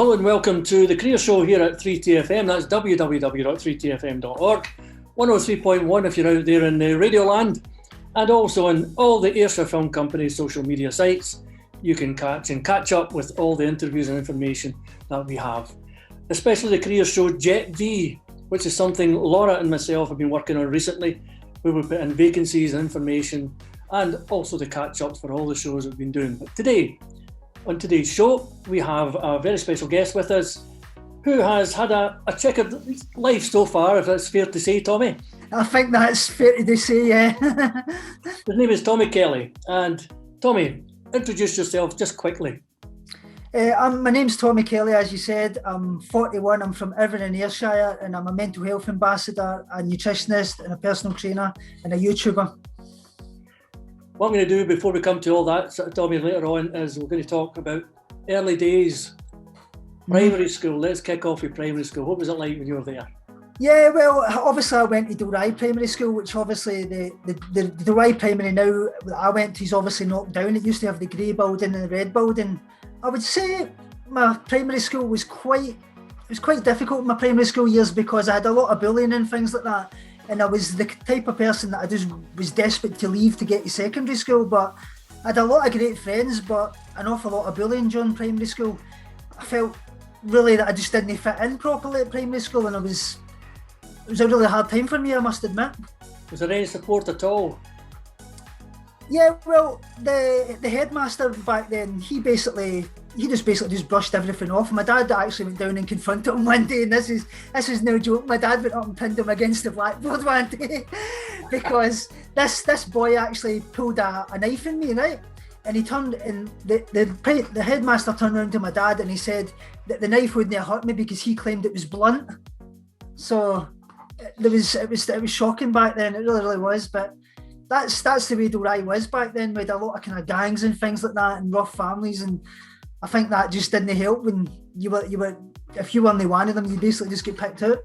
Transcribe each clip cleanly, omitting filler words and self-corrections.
Hello and welcome to the Career Show here at 3TFM. That's www.3tfm.org. 103.1 if you're out there in Radio Land, and also on all the Ayrshire Film Company social media sites. You can catch up with all the interviews and information that we have. Especially the Career Show Jet V, which is something Laura and myself have been working on recently, where we put in vacancies and information and also the catch-ups for all the shows we've been doing. But today, on today's show, we have a very special guest with us who has had a checkered life so far, if that's fair to say, Tommy. I think that's fair to say, yeah. His name is Tommy Kelly. And Tommy, introduce yourself just quickly. My name's Tommy Kelly, as you said. I'm 41, I'm from Irvine in Ayrshire, and I'm a mental health ambassador, a nutritionist and a personal trainer and a YouTuber. What I'm going to do before we come to all that, Tommy, later on, is we're going to talk about early days, primary school. Let's kick off with primary school. What was it like when you were there? Yeah, well, obviously I went to Dalry Primary School, which obviously the Dalry Primary now I went to is obviously knocked down. It used to have the grey building and the red building. I would say my primary school was quite difficult in my primary school years because I had a lot of bullying and things like that. And I was the type of person that I just was desperate to leave to get to secondary school. But I had a lot of great friends, but an awful lot of bullying during primary school. I felt really that I just didn't fit in properly at primary school, and it was a really hard time for me, I must admit. Was there any support at all? Yeah, well, the headmaster back then, he just brushed everything off. My dad actually went down and confronted him one day, and this is no joke. My dad went up and pinned him against the blackboard one day because this boy actually pulled a knife in me, right? And he turned, and the headmaster turned around to my dad and he said that the knife wouldn't have hurt me because he claimed it was blunt. So it was shocking back then. It really was, but. That's the way Dalry was back then. We had a lot of kind of gangs and things like that and rough families, and I think that just didn't help when you were if you weren't one of them, you basically just get picked out.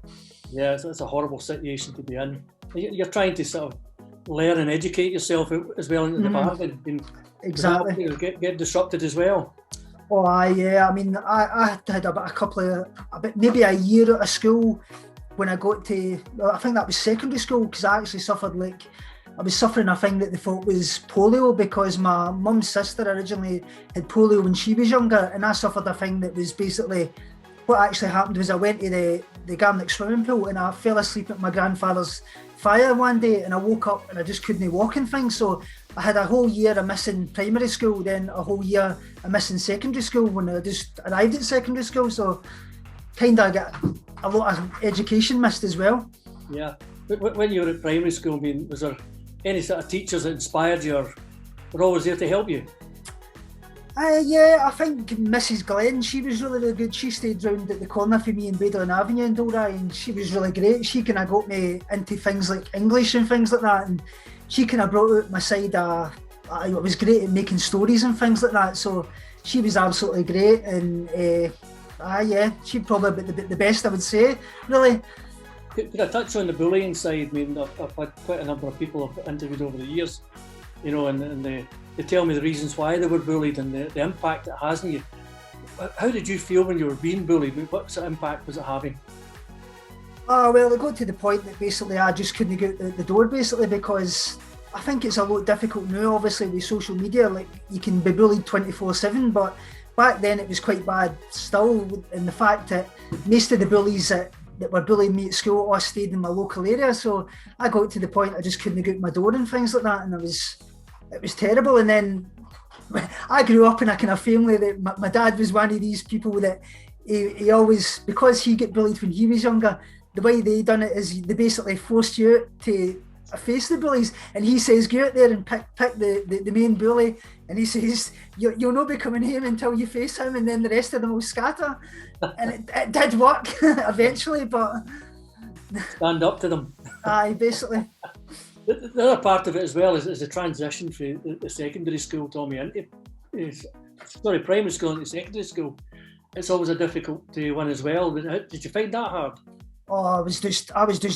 Yeah, it's a horrible situation to be in. You're trying to sort of learn and educate yourself as well in the bargain. Exactly. Get disrupted as well. Oh, yeah. I mean, I had maybe a year out of school when I got to, I think that was secondary school, because I actually I was suffering a thing that they thought was polio because my mum's sister originally had polio when she was younger, and I suffered a thing that was basically, what actually happened was I went to the Garnock swimming pool and I fell asleep at my grandfather's fire one day, and I woke up and I just couldn't walk and things. So I had a whole year of missing primary school, then a whole year of missing secondary school when I just arrived at secondary school. So kind of got a lot of education missed as well. Yeah. When you were at primary school, I mean, was there any sort of teachers that inspired you or were always there to help you? Yeah, I think Mrs. Glenn, she was really good. She stayed round at the corner for me in Baydolin Avenue in Dalry, and she was really great. She kind of got me into things like English and things like that, and she kind of brought out my side. I was great at making stories and things like that, so she was absolutely great. And yeah, she'd probably be the best, I would say, really. Could I touch on the bullying side? I mean, I've had quite a number of people I've interviewed over the years, you know, and they tell me the reasons why they were bullied and the impact it has on you. How did you feel when you were being bullied? What sort of impact was it having? Oh, well, it got to the point that basically I just couldn't get out the door, basically, because I think it's a lot difficult now, obviously, with social media. Like, you can be bullied 24/7, but back then it was quite bad still, in the fact that most of the bullies that were bullying me at school all stayed in my local area. So I got to the point I just couldn't get out my door and things like that, and it was terrible. And then I grew up in a kind of family that my dad was one of these people that he always, because he got bullied when he was younger, the way they done it is they basically forced you out to face the bullies, and he says go out there and pick the main bully, and he says you'll not be coming home until you face him, and then the rest of them will scatter. And it did work eventually, but stand up to them. Aye, basically. The other part of it as well is the transition from the secondary school, Tommy, into primary school into secondary school. It's always a difficult one as well. Did you find that hard? Oh, I was just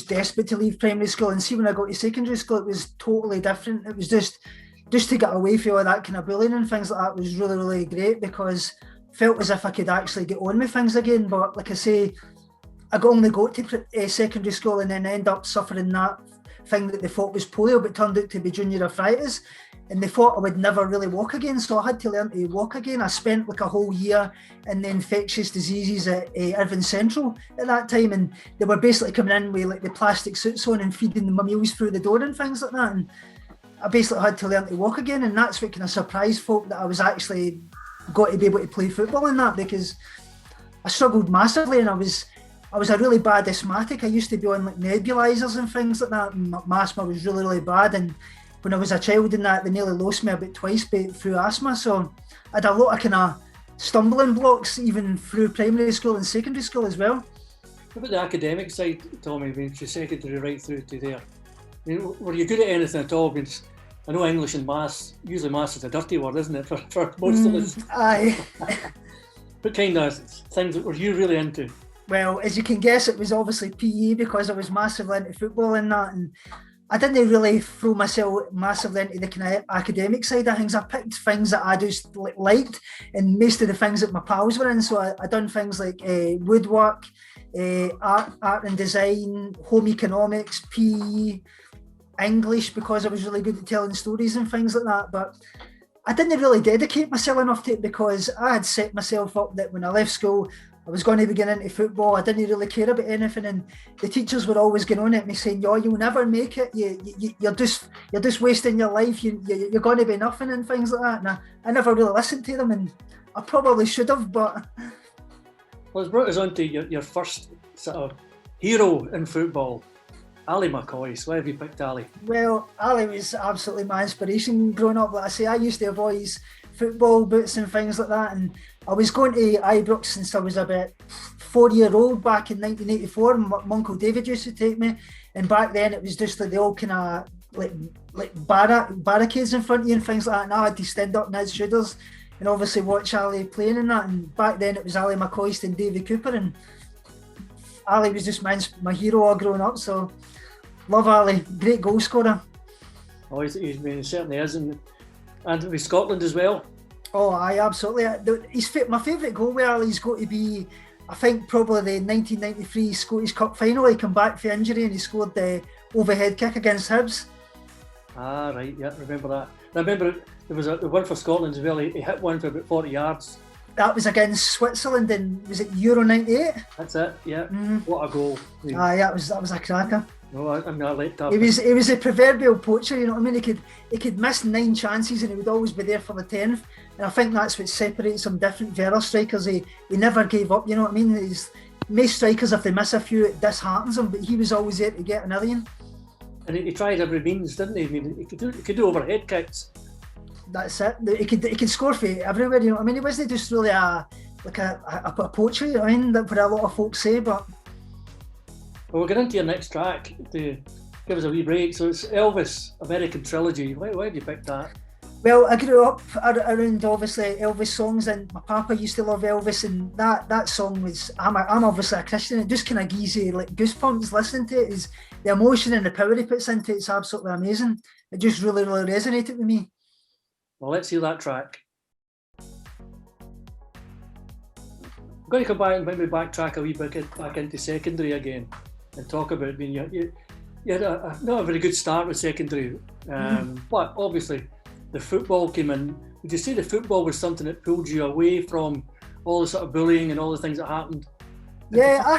desperate to leave primary school, and see, when I got to secondary school, it was totally different. It was just to get away from all that kind of bullying and things like that was really, really great, because felt as if I could actually get on with things again. But like I say, I only got to secondary school and then end up suffering that thing that they thought was polio, but turned out to be junior arthritis. And they thought I would never really walk again, so I had to learn to walk again. I spent like a whole year in the infectious diseases at Irvine Central at that time, and they were basically coming in with like the plastic suits on and feeding my meals through the door and things like that. And I basically had to learn to walk again, and that's what kind of surprised folk, that I was actually got to be able to play football in that, because I struggled massively, and I was a really bad asthmatic. I used to be on like nebulizers and things like that, and my asthma was really, really bad. And when I was a child in that, they nearly lost me about twice through asthma. So I had a lot of kind of stumbling blocks even through primary school and secondary school as well. What about the academic side, Tommy, from secondary right through to there? I mean, were you good at anything at all? Because I know English and maths, usually maths is a dirty word, isn't it, for most of us? Aye. What kind of things that were you really into? Well, as you can guess, it was obviously PE, because I was massively into football and that, and I didn't really throw myself massively into the kind of academic side of things. I picked things that I just liked, and most of the things that my pals were in. So I done things like woodwork, art and design, home economics, PE, English, because I was really good at telling stories and things like that. But I didn't really dedicate myself enough to it, because I had set myself up that when I left school, I was going to be getting into football. I didn't really care about anything, and the teachers were always going on at me saying, "Yo, you'll never make it. You're just wasting your life. You're going to be nothing," and things like that. And I never really listened to them, and I probably should have. But well, it's brought us on to your first sort of hero in football, Ali McCoy. So why have you picked Ali? Well, Ali was absolutely my inspiration growing up. Like I say, I used to have all his football boots and things like that, and I was going to Ibrox since I was about 4-year-old back in 1984, and my uncle David used to take me. And back then it was just like the old kind of like barricades in front of you and things like that, and I had to stand up in his shoulders and obviously watch Ali playing in that. And back then it was Ali McCoist and Davy Cooper, and Ali was just my hero all growing up. So love Ali, great goal scorer. Oh, he certainly is, and with Scotland as well. Oh, aye, absolutely. My favourite goal with Ali's got to be, I think, probably the 1993 Scottish Cup final. He came back for injury and he scored the overhead kick against Hibs. Ah, right, yeah, remember that. I remember there was the one for Scotland as well. He hit one for about 40 yards. That was against Switzerland in, was it Euro 98? That's it, yeah. What a goal. Aye, that was a cracker. No, I'm not like that. He was a proverbial poacher, you know what I mean? He could miss 9 chances and he would always be there for the 10th. And I think that's what separates him different from other strikers. He never gave up, you know what I mean? Most strikers, if they miss a few, it disheartens them, but he was always there to get another one. And he tried every means, didn't he? I mean, he could do overhead kicks. That's it. He could score for everywhere, you know what I mean? He wasn't just really a poacher, you know what I mean? That's what a lot of folks say, but... Well, we'll get into your next track to give us a wee break. So it's Elvis, American Trilogy. Why have you picked that? Well, I grew up around obviously Elvis songs, and my papa used to love Elvis, and that song was, I'm obviously a Christian, it just kind of gives you like goosebumps listening to it. Is the emotion and the power he puts into it's absolutely amazing. It just really, really resonated with me. Well, let's hear that track. I'm going to come back and maybe backtrack a wee bit back into secondary again and talk about, I mean, you had not a very good start with secondary, but obviously the football came in. Would you say the football was something that pulled you away from all the sort of bullying and all the things that happened? Yeah, I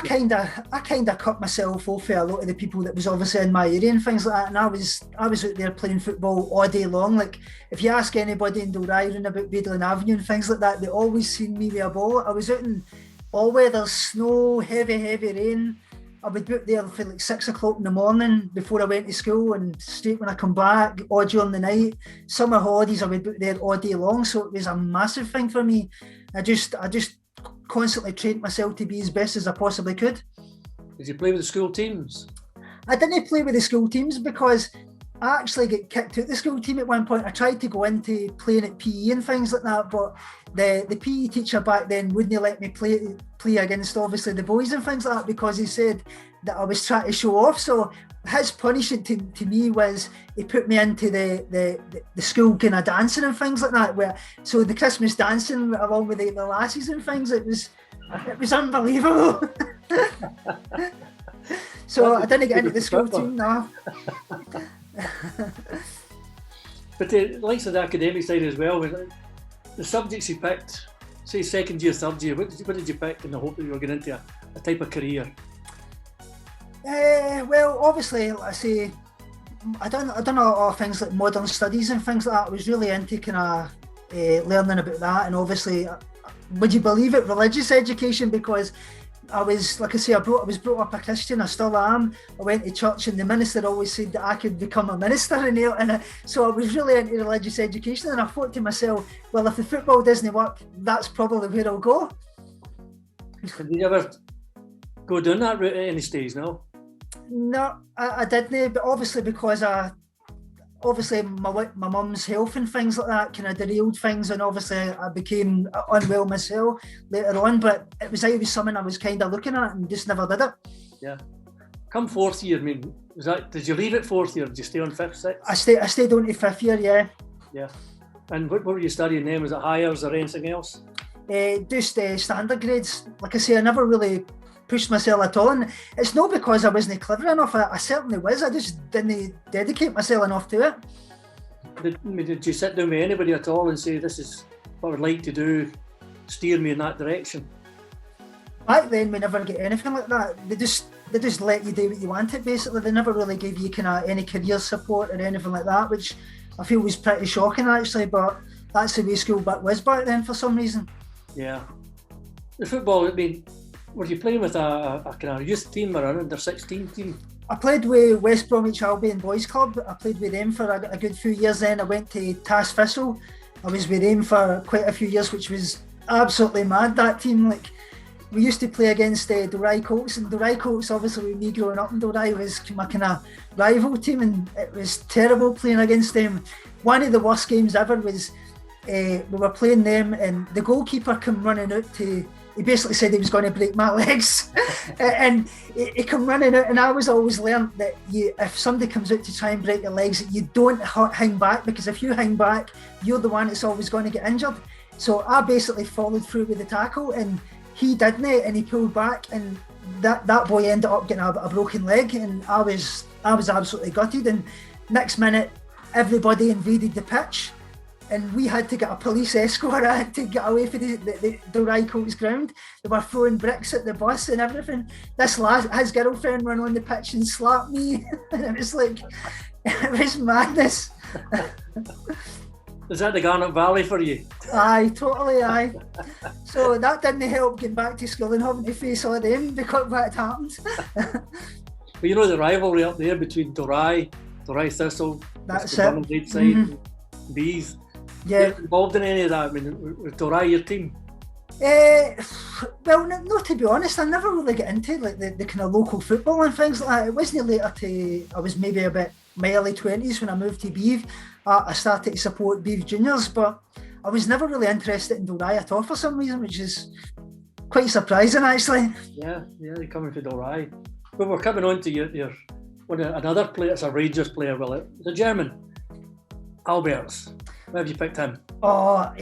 kind of cut myself off for a lot of the people that was obviously in my area and things like that. And I was out there playing football all day long. Like if you ask anybody in Dalryron about Badland Avenue and things like that, they always seen me with a ball. I was out in all weather, snow, heavy rain. I would be out there for like 6 o'clock in the morning before I went to school, and straight when I come back, all during the night. Summer holidays, I would be out there all day long. So it was a massive thing for me. I just constantly trained myself to be as best as I possibly could. Did you play with the school teams? I didn't play with the school teams because I actually got kicked out the school team at one point. I tried to go into playing at PE and things like that, but the PE teacher back then wouldn't let me play against obviously the boys and things like that, because he said that I was trying to show off. So his punishment to me was he put me into the school kind of dancing and things like that. So the Christmas dancing along with the lasses and things, it was unbelievable. So I didn't get into the school team now. But the likes of the academic side as well, the subjects you picked, say second year, third year, what did you pick in the hope that you were getting into a type of career? Well, obviously, like I say, I done a lot of things like modern studies and things like that. I was really into kind of learning about that, and obviously, would you believe it, religious education, because I was, like I say, I was brought up a Christian. I still am. I went to church, and the minister always said that I could become a minister, so I was really into religious education. And I thought to myself, well, if the football doesn't work, that's probably where I'll go. Did you ever go down that route at any stage? No, I didn't. But obviously, because my mum's health and things like that kind of derailed things, and obviously I became unwell myself later on, but it was always something I was kind of looking at and just never did it. Yeah. Come fourth year, I mean, did you leave it fourth year? Did you stay on fifth, sixth? I stayed on to fifth year, yeah. Yeah. And what were you studying then? Was it Highers or anything else? Just standard grades. Like I say, I never really pushed myself at all, and it's not because I wasn't clever enough. I certainly was. I just didn't dedicate myself enough to it. Did you sit down with anybody at all and say, this is what I would like to do, steer me in that direction? Back then, we never get anything like that. They just let you do what you wanted, basically. They never really gave you kind of any career support or anything like that, which I feel was pretty shocking, actually, but that's the way school was back then for some reason. Yeah. The football, I mean, were you playing with a kind of youth team or an under-16 team? I played with West Bromwich Albion Boys Club. I played with them for a good few years. Then I went to Tass Thistle. I was with them for quite a few years, which was absolutely mad, that team. Like, we used to play against Dalry Colts, and Dalry Colts, obviously with me growing up in Dalry, was my kind of rival team, and it was terrible playing against them. One of the worst games ever was we were playing them, and the goalkeeper came running out he basically said he was going to break my legs. And he come running out, and I was always learned that if somebody comes out to try and break your legs, you don't hang back, because if you hang back, you're the one that's always going to get injured. So I basically followed through with the tackle, and he didn't, and he pulled back, and that boy ended up getting a broken leg, and I was absolutely gutted. And next minute, everybody invaded the pitch, and we had to get a police escort to get away from the Dalry Colts ground. They were throwing bricks at the bus and everything. This lad, his girlfriend, ran on the pitch and slapped me. And it was like, it was madness. Is that the Garnet Valley for you? Aye, totally, aye. So that didn't help getting back to school and having to face all of them because what had happened. Well, you know the rivalry up there between Dalry Thistle, that's the it. side, mm-hmm. Bees. Yeah. You're involved in any of that? I mean, was Dalry your team? Well, no, to be honest, I never really got into like the kind of local football and things like that. It wasn't later I was maybe about my early 20s when I moved to Beeve. I started to support Beeve Juniors, but I was never really interested in Dalry at all for some reason, which is quite surprising, actually. Yeah, you're coming from Dalry. But we're coming on to your another player. It's a Rangers player, the German, Alberts. Where have you picked him? Oh,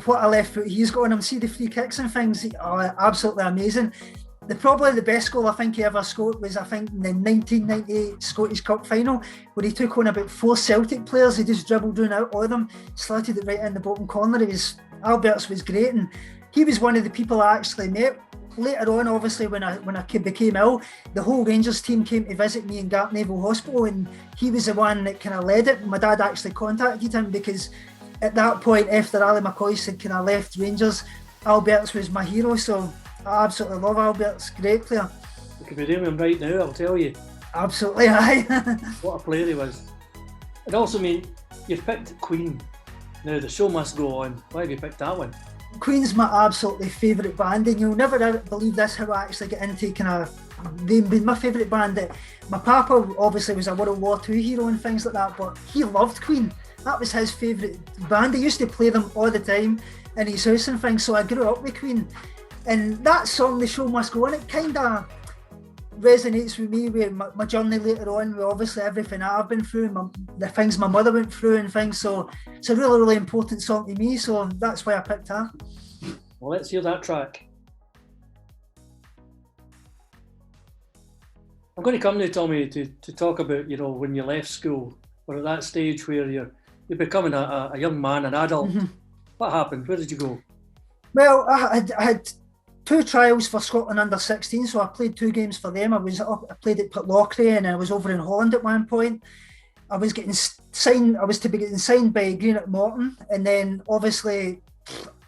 what a left foot he's got on him. See the free kicks and things. Absolutely amazing. Probably the best goal I think he ever scored was, I think, in the 1998 Scottish Cup final, where he took on about 4 Celtic players. He just dribbled down out all of them, slotted it right in the bottom corner. Alberts was great, and he was one of the people I actually met. Later on, obviously, when I became ill, the whole Rangers team came to visit me in Gartnavel Hospital, and he was the one that kind of led it. My dad actually contacted him because at that point, after Ali McCoy had kind of left Rangers, Alberts was my hero, so I absolutely love Alberts. Great player. You could be doing him right now, I'll tell you. Absolutely, aye. What a player he was. It also means you've picked Queen. Now the show must go on. Why have you picked that one? Queen's my absolutely favourite band, and you'll never believe this, how I actually get into kind of them being my favourite band. My papa obviously was a World War II hero and things like that, but he loved Queen. That was his favourite band. He used to play them all the time in his house and things, so I grew up with Queen. And that song, The Show Must Go On, it kind of resonates with me with my journey later on, with obviously everything I've been through, the things my mother went through and things. So it's a really, really important song to me. So that's why I picked her. Well, let's hear that track. I'm going to come now, Tommy, to talk about, when you left school, or at that stage where you're becoming a young man, an adult. Mm-hmm. What happened? Where did you go? Well, I had 2 trials for Scotland under 16, so I played 2 games for them. I played at Pitlochry, and I was over in Holland at one point. I was getting signed. I was to be getting signed by Greenock Morton, and then obviously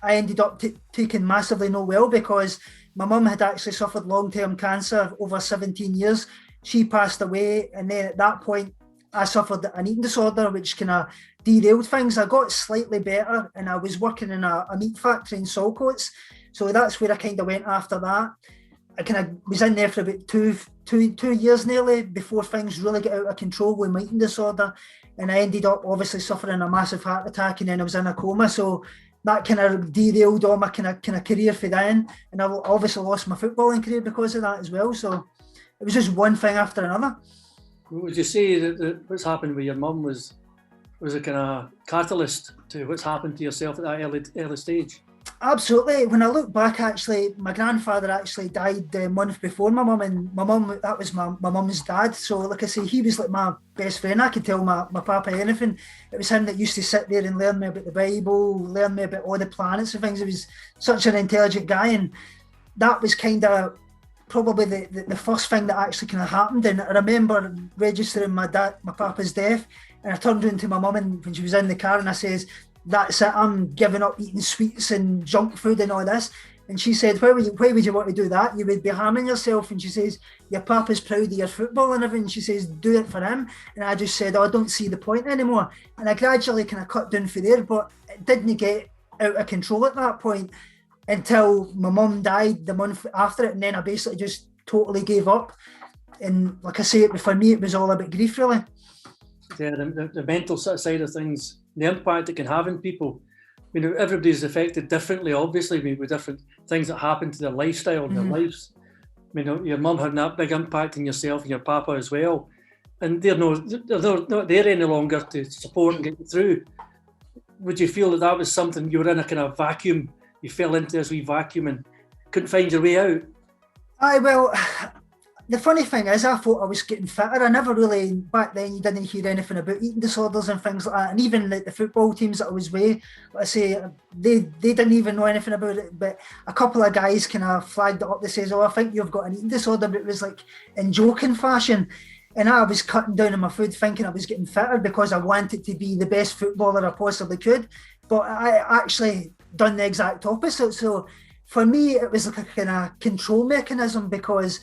I ended up taking massively no well, because my mum had actually suffered long-term cancer over 17 years. She passed away, and then at that point I suffered an eating disorder, which kind of derailed things. I got slightly better, and I was working in a meat factory in Saltcoats, so that's where I kind of went after that. I kind of was in there for about two years nearly before things really got out of control with my eating disorder, and I ended up obviously suffering a massive heart attack, and then I was in a coma. So that kind of derailed all my kind of career for then, and I obviously lost my footballing career because of that as well. So it was just one thing after another. Would you say that what's happened with your mum was a kind of catalyst to what's happened to yourself at that early stage? Absolutely. When I look back, actually, my grandfather actually died the month before my mum, and my mum, that was my mum's dad. So, like I say, he was like my best friend. I could tell my papa anything. It was him that used to sit there and learn me about the Bible, learn me about all the planets and things. He was such an intelligent guy, and that was kind of probably the first thing that actually kind of happened. And I remember registering my papa's death, and I turned around to my mum, and when she was in the car, and I says, "That's it, I'm giving up eating sweets and junk food and all this." And she said, why would you want to do that? You would be harming yourself. And she says, your papa's proud of your football and everything. She says, do it for him. And I just said, I don't see the point anymore. And I gradually kind of cut down for there, but it didn't get out of control at that point until my mum died the month after it. And then I basically just totally gave up. And like I say, for me, it was all about grief, really. Yeah, the mental side of things, the impact it can have in people. Everybody's affected differently, obviously, with different things that happen to their lifestyle and their lives. Your mum had that big impact on yourself and your papa as well. And they're not there any longer to support and get you through. Would you feel that was something you were in a kind of vacuum? You fell into this wee vacuum and couldn't find your way out? Well, the funny thing is, I thought I was getting fitter. I never really, back then, you didn't hear anything about eating disorders and things like that. And even the football teams that I was with, like I say, they didn't even know anything about it. But a couple of guys kind of flagged it up. They says, "Oh, I think you've got an eating disorder," but it was like in joking fashion. And I was cutting down on my food, thinking I was getting fitter because I wanted to be the best footballer I possibly could. But I actually done the exact opposite. So for me, it was like a kind of control mechanism, because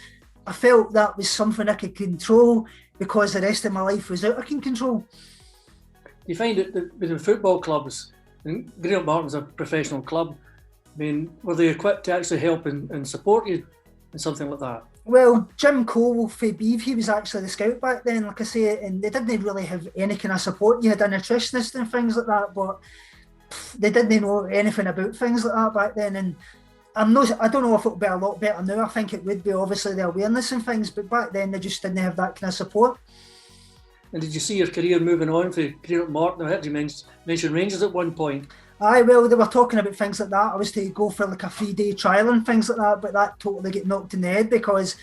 I felt that was something I could control, because the rest of my life was out of control. You find that with the football clubs, and Greenock Morton's a professional club, were they equipped to actually help and support you in something like that? Well, Jim Cole for Beeve, he was actually the scout back then, like I say, and they didn't really have any kind of support. You had a nutritionist and things like that, but they didn't know anything about things like that back then. And I don't know if it'll be a lot better now. I think it would be, obviously, the awareness and things, but back then they just didn't have that kind of support. And did you see your career moving on for Greenock Morton? I heard you mention Rangers at one point. Well, they were talking about things like that. I was to go for like a 3-day trial and things like that, but that totally get knocked in the head, because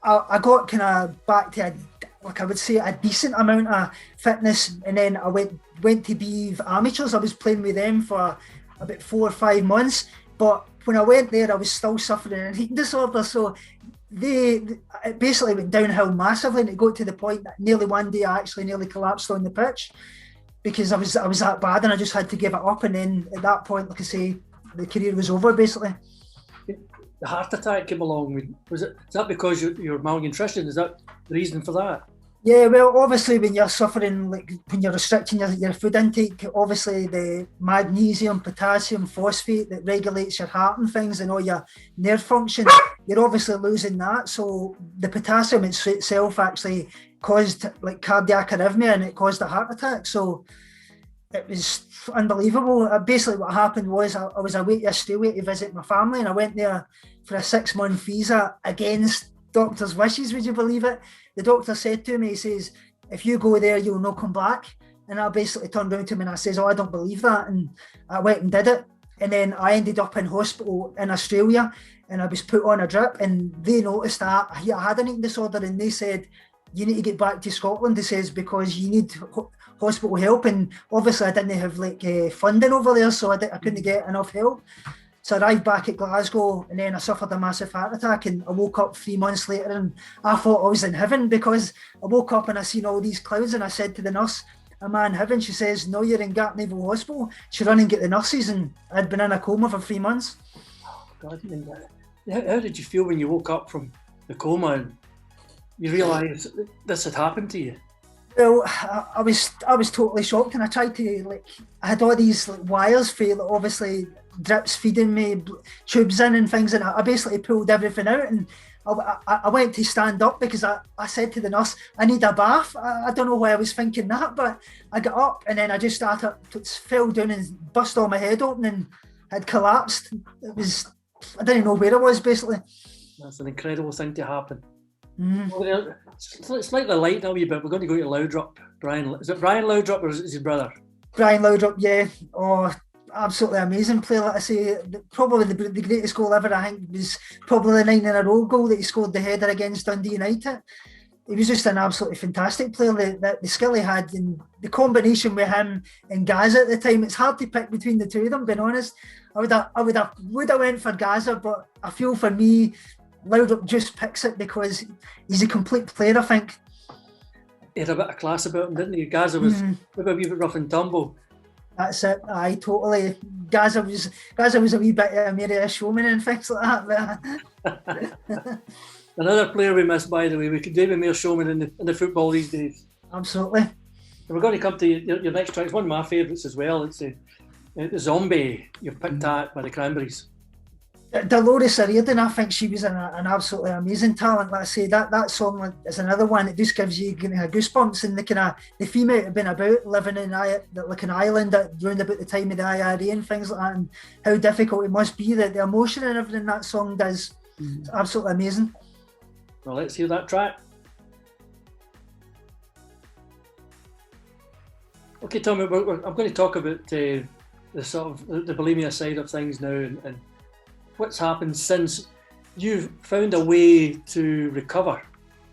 I got kind of back to I would say a decent amount of fitness, and then I went to Beeve Amateurs. I was playing with them for about 4 or 5 months, but when I went there, I was still suffering an eating disorder. So it basically went downhill massively, and it got to the point that nearly one day I actually nearly collapsed on the pitch, because I was that bad, and I just had to give it up. And then at that point, like I say, the career was over basically. The heart attack came along. Is that because you're malnutrition? Is that the reason for that? Yeah, well, obviously when you're suffering, like when you're restricting your food intake, obviously the magnesium, potassium, phosphate that regulates your heart and things and all your nerve function, you're obviously losing that. So the potassium itself actually caused like cardiac arrhythmia, and it caused a heart attack. So it was unbelievable. Basically what happened was I was away to Australia to visit my family, and I went there for a 6-month visa against doctor's wishes, would you believe it? The doctor said to me, he says, if you go there, you'll not come back. And I basically turned around to him and I says, oh, I don't believe that. And I went and did it. And then I ended up in hospital in Australia and I was put on a drip, and they noticed that I had an eating disorder, and they said, you need to get back to Scotland, he says, because you need hospital help. And obviously I didn't have funding over there, so I couldn't get enough help. So I arrived back at Glasgow, and then I suffered a massive heart attack, and I woke up 3 months later and I thought I was in heaven, because I woke up and I seen all these clouds, and I said to the nurse, am I in heaven? She says, no, you're in Gartnavel Hospital. She ran and get the nurses, and I'd been in a coma for 3 months. Oh, God, how did you feel when you woke up from the coma and you realised this had happened to you? Well, I was totally shocked, and I tried to I had all these wires for obviously drips feeding me, tubes in and things, and I basically pulled everything out, and I went to stand up because I said to the nurse, I need a bath. I don't know why I was thinking that, but I got up and then I just fell down and bust all my head open and had collapsed. I didn't know where I was, basically. That's an incredible thing to happen. Mm. Well, it's slightly light now a wee bit. We're going to go to Loudrup. Brian, is it Brian Loudrup or is it his brother? Brian Loudrup, yeah. Oh, absolutely amazing player. Like I say, probably the greatest goal ever, I think, was probably the 9 in a row goal that he scored, the header against Dundee United. He was just an absolutely fantastic player. The skill he had, and the combination with him and Gaza at the time, it's hard to pick between the two of them, being honest. I would have went for Gaza, but I feel for me, Loudrup just picks it because he's a complete player, I think. He had a bit of class about him, didn't he? Gaza was maybe a wee bit rough and tumble. That's it. Aye, totally. Gaza was a wee bit of a showman and things like that. Another player we missed, by the way. We could do with more showman in the football these days. Absolutely. And we're going to come to your next track. It's one of my favourites as well. It's the Zombie you've picked at by the Cranberries. Dolores O'Riordan, I think she was an absolutely amazing talent. Like I say, that song is another one that just gives you goosebumps, and the theme it had been about living in an island around about the time of the IRA and things like that, and how difficult it must be, the emotion and everything that song does. It's absolutely amazing. Well, let's hear that track. Okay, Tommy, I'm going to talk about the sort of the bulimia side of things now, and what's happened since you've found a way to recover.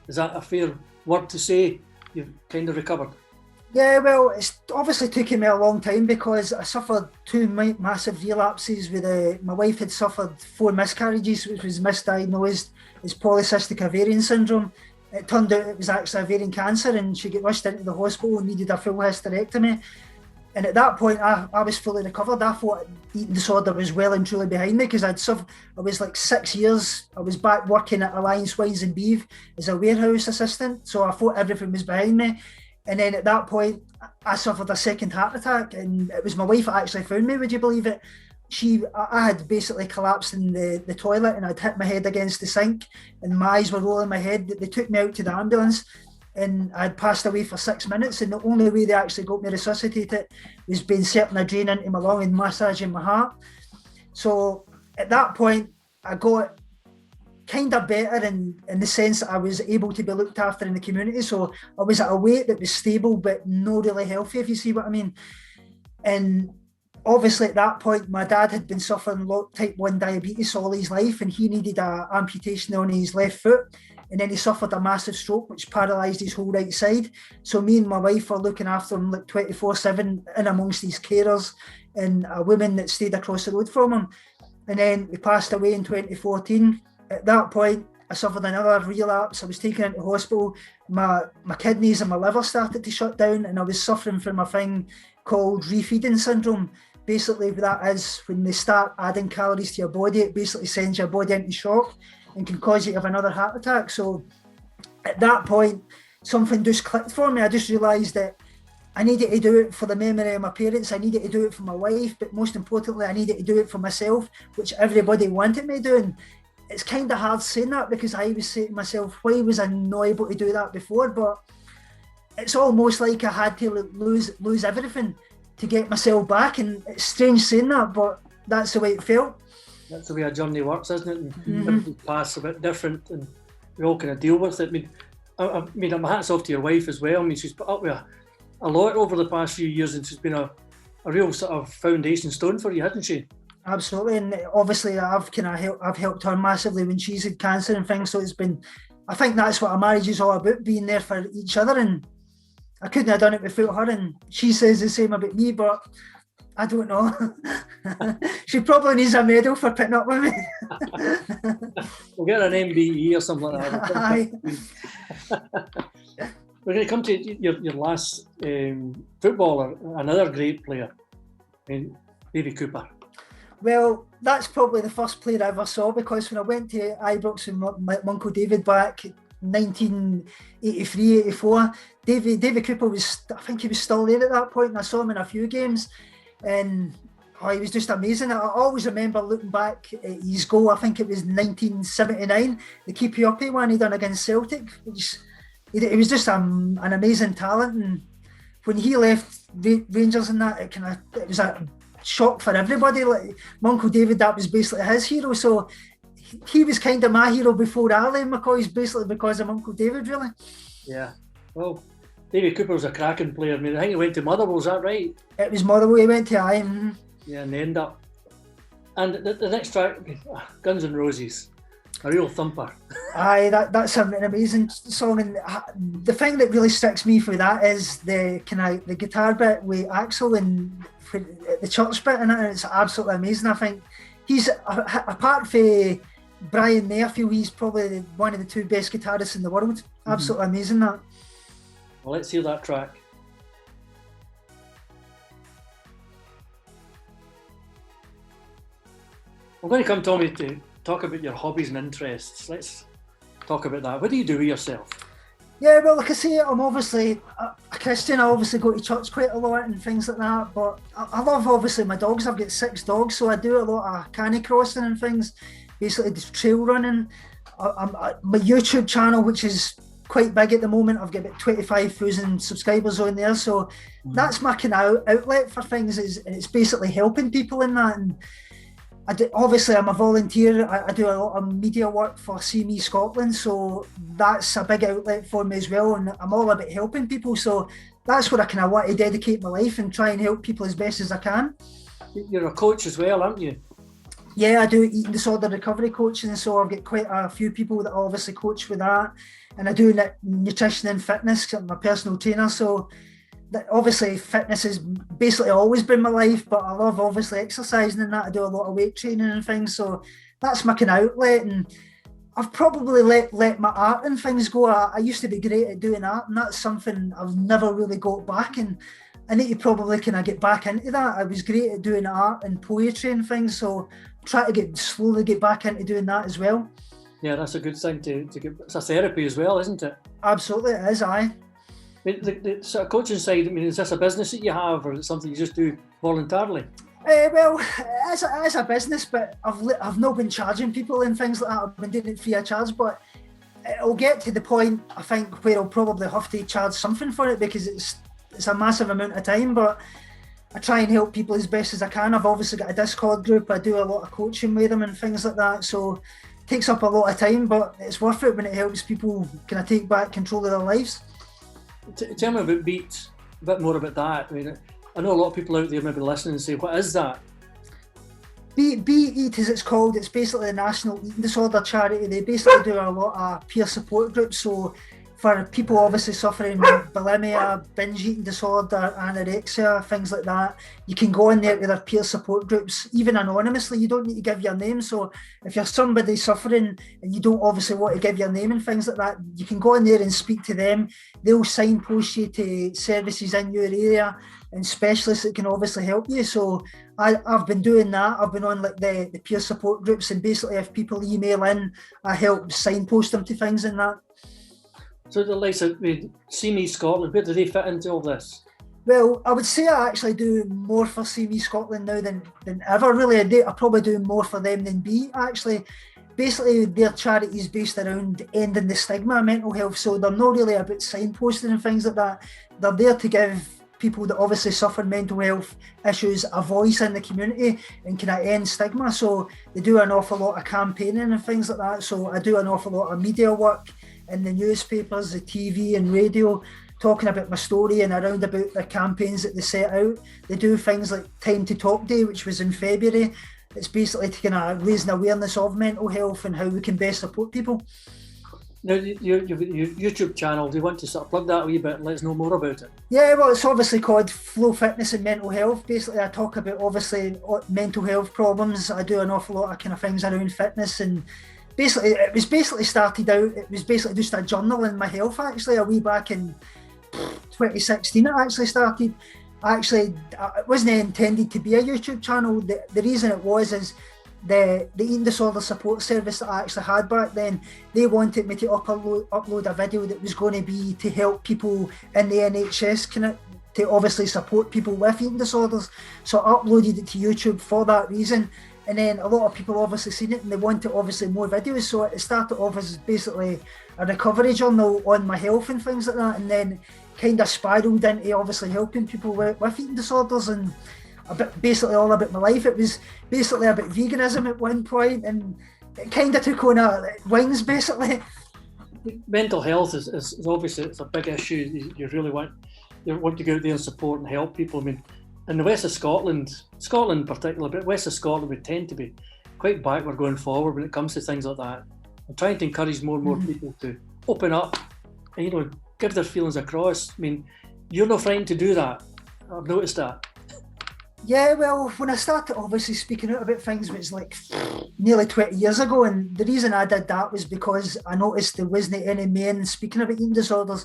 Is that a fair word to say? You've kind of recovered? Yeah, well, it's obviously taken me a long time because I suffered 2 massive relapses with my wife had suffered 4 miscarriages, which was misdiagnosed as polycystic ovarian syndrome. It turned out it was actually ovarian cancer, and she got rushed into the hospital and needed a full hysterectomy. And at that point, I was fully recovered. I thought eating disorder was well and truly behind me because I was like 6 years. I was back working at Alliance Wines and Beef as a warehouse assistant. So I thought everything was behind me. And then at that point, I suffered a second heart attack, and it was my wife that actually found me. Would you believe it? I had basically collapsed in the toilet, and I'd hit my head against the sink, and my eyes were rolling in my head. They took me out to the ambulance, and I'd passed away for 6 minutes, and the only way they actually got me resuscitated was being inserting a drain into my lung and massaging my heart. So at that point, I got kind of better in the sense that I was able to be looked after in the community. So I was at a weight that was stable but not really healthy, if you see what I mean. And obviously at that point, my dad had been suffering type 1 diabetes all his life, and he needed an amputation on his left foot. And then he suffered a massive stroke, which paralysed his whole right side. So me and my wife were looking after him like 24/7 in amongst these carers and a woman that stayed across the road from him. And then he passed away in 2014. At that point, I suffered another relapse. I was taken into hospital. My kidneys and my liver started to shut down, and I was suffering from a thing called refeeding syndrome. Basically, that is when they start adding calories to your body, it basically sends your body into shock and can cause you to have another heart attack. So at that point, something just clicked for me. I just realised that I needed to do it for the memory of my parents. I needed to do it for my wife, but most importantly, I needed to do it for myself, which everybody wanted me doing. It's kind of hard saying that because I was saying to myself, why was I not able to do that before? But it's almost like I had to lose everything to get myself back. And it's strange saying that, but that's the way it felt. That's the way a journey works, isn't it? And every path's a bit different. And we all kind of deal with it. I mean, my hat's off to your wife as well. I mean, she's put up with a lot over the past few years, and she's been a real sort of foundation stone for you, hasn't she? Absolutely, and obviously I've helped her massively when she's had cancer and things. So it's been, I think that's what a marriage is all about, being there for each other. And I couldn't have done it without her. And she says the same about me, but I don't know. She probably needs a medal for putting up with me. We'll get an MBE or something like that. Aye. We're going to come to your last footballer, another great player, Davy Cooper. Well, that's probably the first player I ever saw, because when I went to Ibrox with my Uncle David back 1983, 84, Davy Cooper I think he was still there at that point, and I saw him in a few games, and he was just amazing. I always remember looking back at his goal, I think it was 1979, the Keepy Uppy one he done against Celtic, which it was just an amazing talent. And when he left Rangers and that, it was a shock for everybody. Like my Uncle David, that was basically his hero, so he was kind of my hero before Ali McCoy's, basically because of Uncle David, really. Yeah, well, Davy Cooper was a cracking player. I mean, I think he went to Motherwell, is that right? It was Motherwell he went to, aye. Yeah, and they end up. And the next track, Guns N' Roses, a real thumper. Aye, that's an amazing song, and the thing that really sticks me for that is the guitar bit with Axl and the church bit in it, and it's absolutely amazing. I think he's, apart from Brian May, I feel he's probably one of the two best guitarists in the world. Absolutely amazing, that. Well, let's hear that track. I'm going to come, Tommy, to talk about your hobbies and interests. Let's talk about that. What do you do with yourself? Yeah, well, like I say, I'm obviously a Christian. I obviously go to church quite a lot and things like that, but I love, obviously, my dogs. I've got 6 dogs, so I do a lot of canicrossing and things, basically just trail running. My YouTube channel, which is quite big at the moment, I've got about 25,000 subscribers on there, so that's my kind of outlet for things, and it's basically helping people in that. And obviously I'm a volunteer. I do a lot of media work for See Me Scotland, so that's a big outlet for me as well, and I'm all about helping people, so that's what I kind of want to dedicate my life and try and help people as best as I can. You're a coach as well, aren't you? Yeah, I do eating disorder recovery coaching, so I've got quite a few people that I obviously coach with that, and I do nutrition and fitness because I'm a personal trainer, so obviously fitness has basically always been my life, but I love obviously exercising and that. I do a lot of weight training and things, so that's my kind of outlet. And I've probably let my art and things go. I used to be great at doing art, and that's something I've never really got back, and I need to probably kind of get back into that. I was great at doing art and poetry and things, so try to slowly get back into doing that as well. Yeah, that's a good thing to get. It's a therapy as well, isn't it? Absolutely, it is, aye. The sort of coaching side, I mean, is this a business that you have, or is it something you just do voluntarily? Well, as a business, but I've not been charging people and things like that. I've been doing it free of charge, but it'll get to the point, I think, where I'll probably have to charge something for it, because it's a massive amount of time, but I try and help people as best as I can. I've obviously got a Discord group. I do a lot of coaching with them and things like that, so it takes up a lot of time, but it's worth it when it helps people kind of take back control of their lives. Tell me about Beat, a bit more about that. I mean, I know a lot of people out there maybe listening and say, what is that? Beat Eat, as it's called, it's basically the National Eating Disorder Charity. They basically do a lot of peer support groups, so for people obviously suffering with bulimia, binge eating disorder, anorexia, things like that, you can go in there to their peer support groups, even anonymously. You don't need to give your name, so if you're somebody suffering and you don't obviously want to give your name and things like that, you can go in there and speak to them. They'll signpost you to services in your area and specialists that can obviously help you. So I've been doing that. I've been on like the peer support groups, and basically if people email in, I help signpost them to things and that. So the likes of See Me Scotland, where do they fit into all this? Well, I would say I actually do more for See Me Scotland now than ever, really. I probably do more for them than Beat, actually. Basically, their charity is based around ending the stigma of mental health, so they're not really about signposting and things like that. They're there to give people that obviously suffer mental health issues a voice in the community and kind of end stigma. So they do an awful lot of campaigning and things like that. So I do an awful lot of media work in the newspapers, the TV and radio, talking about my story and around about the campaigns that they set out. They do things like Time to Talk Day, which was in February. It's basically to kind of raise an awareness of mental health and how we can best support people. Now, your YouTube channel, do you want to sort of plug that a wee bit and let us know more about it? Yeah, well, it's obviously called Flow Fitness and Mental Health. Basically, I talk about obviously mental health problems. I do an awful lot of kind of things around fitness, and basically, it was basically started out, it was basically just a journal in my health, actually, a wee back in 2016 it actually started. Actually, it wasn't intended to be a YouTube channel. The reason it was is the eating disorder support service that I actually had back then, they wanted me to upload a video that was going to be to help people in the NHS to obviously support people with eating disorders. So I uploaded it to YouTube for that reason. And then a lot of people obviously seen it and they wanted obviously more videos. So it started off as basically a recovery journal on my health and things like that. And then kind of spiraled into obviously helping people with eating disorders and a bit basically all about my life. It was basically about veganism at one point, and it kind of took on wings basically. Mental health is obviously it's a big issue. You really want to go out there and support and help people. I mean, in the west of Scotland in particular, but west of Scotland we tend to be quite backward going forward when it comes to things like that. I'm trying to encourage more and more people to open up and give their feelings across. I mean, you're not frightened to do that. I've noticed that. Yeah, well, when I started obviously speaking out about things, it was like nearly 20 years ago, and the reason I did that was because I noticed there wasn't any men speaking about eating disorders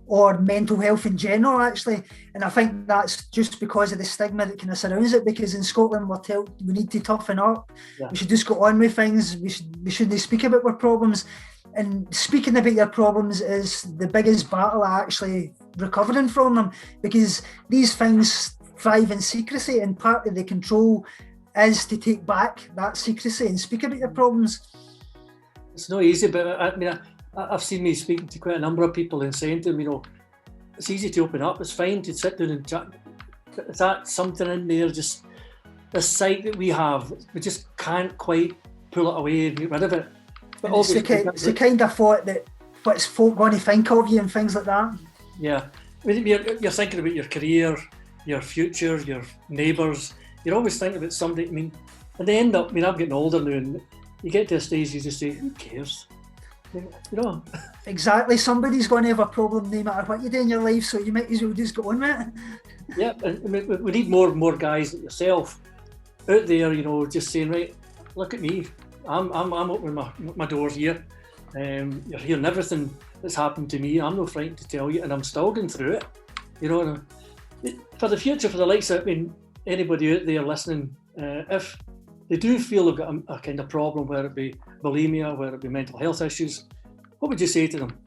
or mental health in general, actually. And I think that's just because of the stigma that kind of surrounds it, because in Scotland we're told we need to toughen up, we should just go on with things, we shouldn't speak about our problems. And speaking about your problems is the biggest battle, actually recovering from them, because these things thrive in secrecy, and part of the control is to take back that secrecy and speak about your problems. It's not easy, but I mean, I've seen me speaking to quite a number of people and saying to them, it's easy to open up, it's fine to sit down and chat. Is that something in there, just the sight that we have, we just can't quite pull it away and get rid of it. But it's the kind of thought that what's folk going to think of you and things like that. Yeah, I mean, you're thinking about your career, your future, your neighbours. You're always thinking about somebody. I mean, and they end up, I'm getting older now, and you get to a stage you just say, who cares? Exactly, somebody's going to have a problem no matter what you do in your life, so you might as well just go on with it. Yeah, and we need more and more guys like yourself out there, just saying, right, look at me, I'm opening my doors here. You're hearing everything that's happened to me. I'm not frightened to tell you, and I'm still going through it. For the future, for the likes of anybody out there listening, if they do feel they've got a kind of problem, whether it be bulimia, whether it be mental health issues, what would you say to them?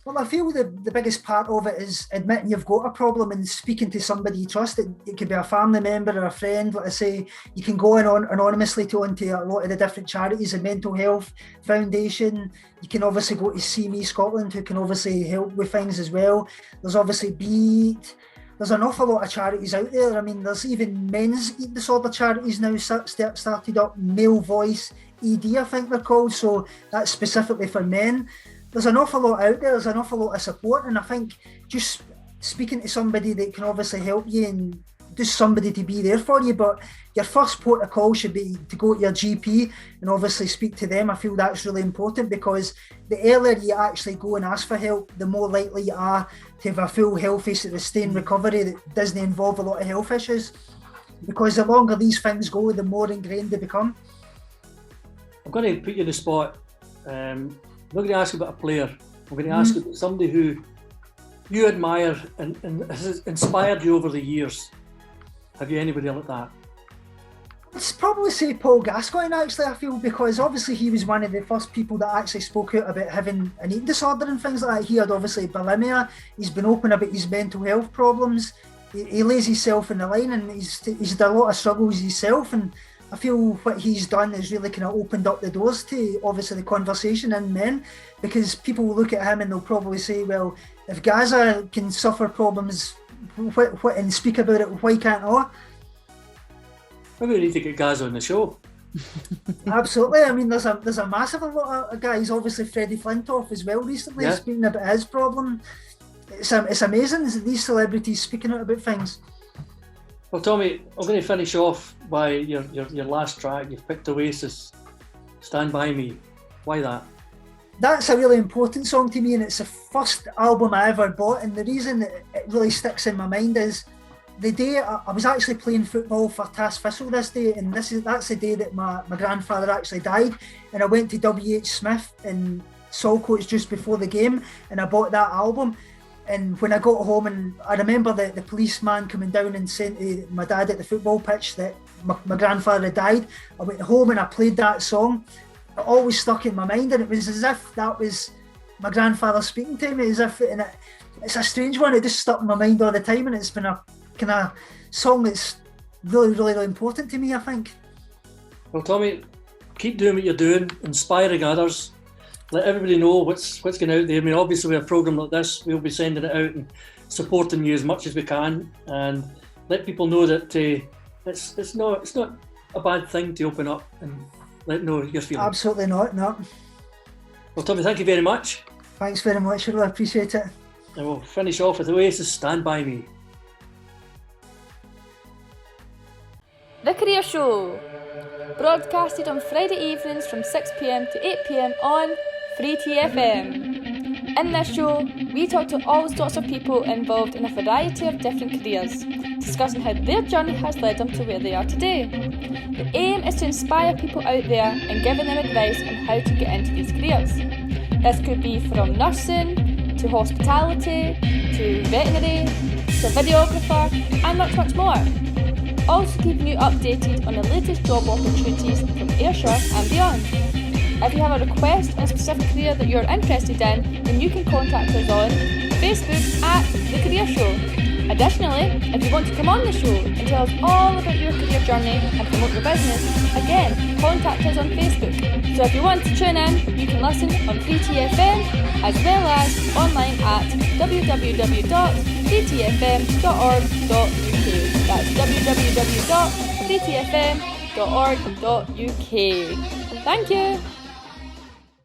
Well, I feel the biggest part of it is admitting you've got a problem and speaking to somebody you trust. It could be a family member or a friend. Like I say, you can go on anonymously onto a lot of the different charities, the Mental Health Foundation. You can obviously go to See Me Scotland, who can obviously help with things as well. There's obviously Beat. There's an awful lot of charities out there. I mean, there's even men's eating disorder charities now started up. Male Voice ED, I think they're called. So that's specifically for men. There's an awful lot out there. There's an awful lot of support. And I think just speaking to somebody that can obviously help you and just somebody to be there for you. But your first port of call should be to go to your GP and obviously speak to them. I feel that's really important, because the earlier you actually go and ask for help, the more likely you are to have a full healthy sustained recovery that doesn't involve a lot of health issues. Because the longer these things go, the more ingrained they become. I'm going to put you in the spot. I'm not going to ask you about a player. I'm going to ask you about somebody who you admire and has inspired you over the years. Have you anybody like that? I'd probably say Paul Gascoigne, actually, I feel, because obviously he was one of the first people that actually spoke out about having an eating disorder and things like that. He had obviously bulimia. He's been open about his mental health problems. He lays himself in the line, and he's had a lot of struggles himself, and I feel what he's done is really kind of opened up the doors to obviously the conversation in men, because people will look at him and they'll probably say, well, if Gaza can suffer problems and speak about it. Why can't I? Maybe we need to get Gaz on the show. Absolutely. I mean, there's a massive lot of guys. Obviously, Freddie Flintoff as well recently speaking about his problem. It's amazing these celebrities speaking out about things. Well, Tommy, I'm going to finish off by your last track. You've picked Oasis, Stand By Me. Why that? That's a really important song to me, and it's the first album I ever bought. And the reason that it really sticks in my mind is the day I was actually playing football for Tas Thistle this day, and that's the day that my grandfather actually died. And I went to WH Smith in Saltcoats just before the game, and I bought that album. And when I got home, and I remember the policeman coming down and saying to my dad at the football pitch that my grandfather had died, I went home and I played that song. It always stuck in my mind, and it was as if that was my grandfather speaking to me, it's a strange one. It just stuck in my mind all the time, and it's been a kind of song that's really, really, really important to me, I think. Well, Tommy, keep doing what you're doing, inspiring others. Let everybody know what's going out there. I mean, obviously, with a programme like this, we'll be sending it out and supporting you as much as we can, and let people know that it's not a bad thing to open up and let know your feelings. Absolutely not, no. Well, Tommy, thank you very much. Thanks very much, I really appreciate it. And we'll finish off with Oasis, Stand By Me. The Career Show, broadcasted on Friday evenings from 6 p.m. to 8 p.m. on 3TFM. In this show, we talk to all sorts of people involved in a variety of different careers, discussing how their journey has led them to where they are today. The aim is to inspire people out there and giving them advice on how to get into these careers. This could be from nursing, to hospitality, to veterinary, to videographer, and much more. Also keeping you updated on the latest job opportunities from Ayrshire and beyond. If you have a request on a specific career that you're interested in, then you can contact us on Facebook at The Career Show. Additionally, if you want to come on the show and tell us all about your career journey and promote your business, again, contact us on Facebook. So if you want to tune in, you can listen on 3TFM as well as online at www.3tfm.org.uk. That's www.3tfm.org.uk. Thank you.